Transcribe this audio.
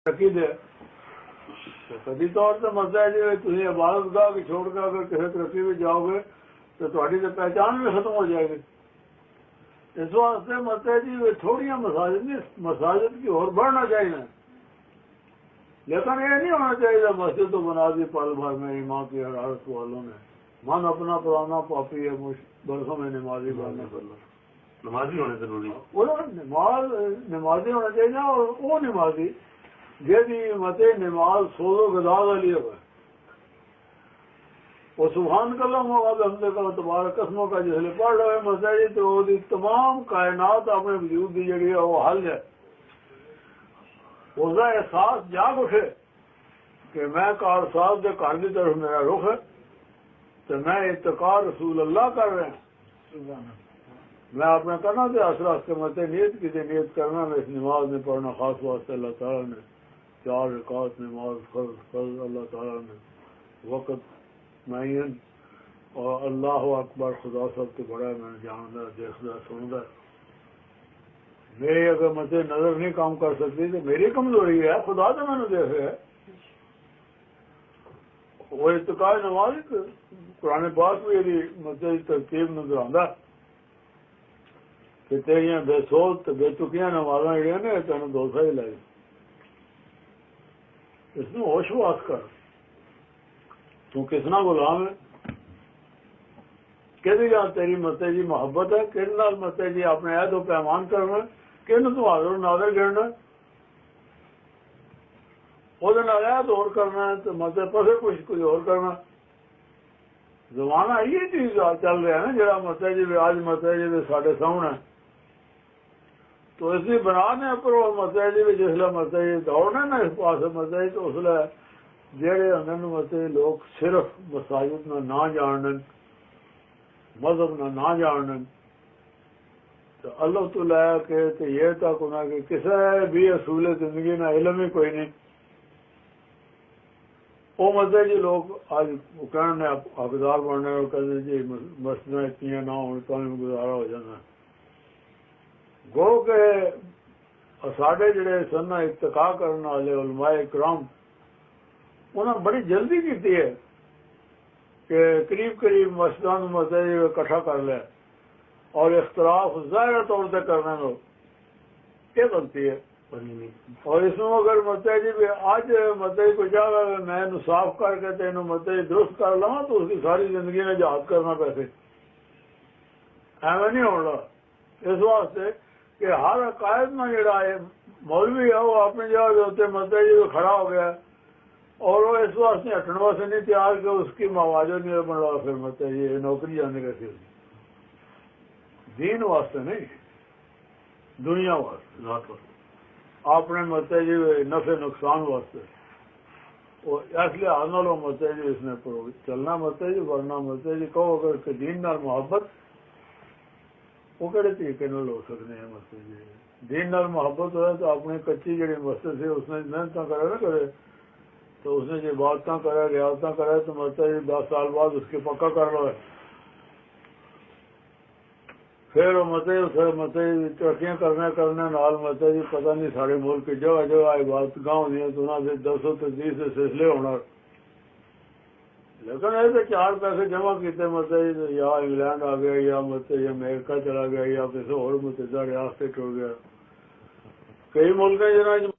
तरक्की दे कभी तौर पर मसला है जी तुम इबादत गाह की छोड़ कर अगर किसी तरक्की में जाओगे तो थोड़ी तो पहचान भी खत्म हो जाएगी। इस वास्ते मसला जी थोड़िया मसाजिद की और बढ़ना चाहिए, लेकिन ये नहीं होना चाहिए मस्जिद तो बना दी पल भर में ईमान की हरारत वालों ने। मन अपना पुराना पापी है, बरसों में नमाजी बनने कर लो। नमाजी होने जरूरी वो नमाजी होना चाहिए ना। और वो नमाजी जेदी मते नमाज सोजो गदा वाली हो वो सुबहान कलम होगा हमने का तुम्हारा कस्मों का जिसले पढ़ रहे मसाजी तो वो तमाम कायनात अपने वजूद की जड़ी है वो हल है। उसका एहसास जाग उठे कि मैं कारसाज के घर की तरफ मेरा रुख है तो मैं इत्तका रसूल अल्लाह कर रहे हैं। मैं अपने करना थे असरा के मते नीयत की नीयत करना मैं इस नमाज में पढ़ना खास वास्ते अल्लाह ताला ने 4 रकात नमाज फर्ज अल्लाह ताला ने वक़्त मुअय्यन और अल्लाह अकबर खुदा सब तो बड़ा है। मैंने जानदा देखदा सुनदा मेरी अगर मते नजर नहीं काम कर सकती तो मेरी कमजोरी है, खुदा तो मैंने देख रहा है। वो इत्तका नमाज कुरान पाक में यदि मते तरतीब नजर आंदा कि तेरिया बेसोच बेतुकियां नमाजा जड़ियां ने तेन दोसा ही लाई इसमें होशवास कर तू किसना गुलाम है कि तेरी मते जी मोहब्बत है कि मते जी अपने ऐदो पैमान करना कि तू हाजर नादर गिरना ऐद और करना है तो मते पसे कुछ और करना। जमाना ये चीज चल रहा है ना जरा मते जी आज मते जी साढ़े सामने तो इसलिए बनाने पर मते जी जिसले मते जी दौड़ने ना इस पास मते तो उसले जेड़े होंगे मते लोग सिर्फ मसाजिद ना जानने मजहब ना जानने तो अल्लाह तो लाया के ये तक उन्हें किसी भी असूल जिंदगी ना इलम ही कोई नहीं। वो मते जी लोग आज कहने हकदार बनने और कहते जी मस्जिद इतनी ना हो तो गुजारा हो जाना गो के साढ़े जड़े सन इत्तका करने वाले उलमाए इकराम उन्हें बड़ी जल्दी की है कि करीब करीब मस्जिद मसजिद इकट्ठा कर ले और इख्तलाफ ज़ाहिर तौर पर करने में क्या गलती है। और इसमें अगर मते जी भी आज मते को जागा मैं साफ करके तेन मते दुरुस्त कर लवा तो उसकी सारी जिंदगी ने जहाद करना पैसे एवं नहीं होना। इस वास्ते कि हर अकायद में जड़ा है मौलवी है वो अपनी जगह होते मते जी खड़ा हो गया और वो इस वास्ते हटने वास्ते नहीं तैयार कि उसकी मवाजो नहीं बन रहा फिर मते जी नौकरी जाने कैसे दीन वास्ते नहीं दुनिया वास्ते अपने मते जी नफे नुकसान वास्ते इसलिए आने लो मते जी इसने चलना मते जी वरना मते जी कहो अगर दीन नाल मोहब्बत वो कड़े तरीके हो सकते हैं। मते जी दीन नाल मोहब्बत हो तो अपनी कच्ची जी मस्जिद से उसने मेहनत करे ना करे तो उसने जो इबादत करे रियासत करे तो मते जी 10 साल बाद उसके पक्का कर लो है फिर मते तरक्कियां करने नाल मते जी पता नहीं सारे मुल्क की जगह जगह इबादत गांव होंगे तो उन्होंने 230 सिलसिले होना। लेकिन ये तो 4 पैसे जमा किए मते या इंग्लैंड आ गया या मते अमेरिका चला गया या किसी और मुतहदा रियासत टुर गया। कई मुल्क जिन्होंने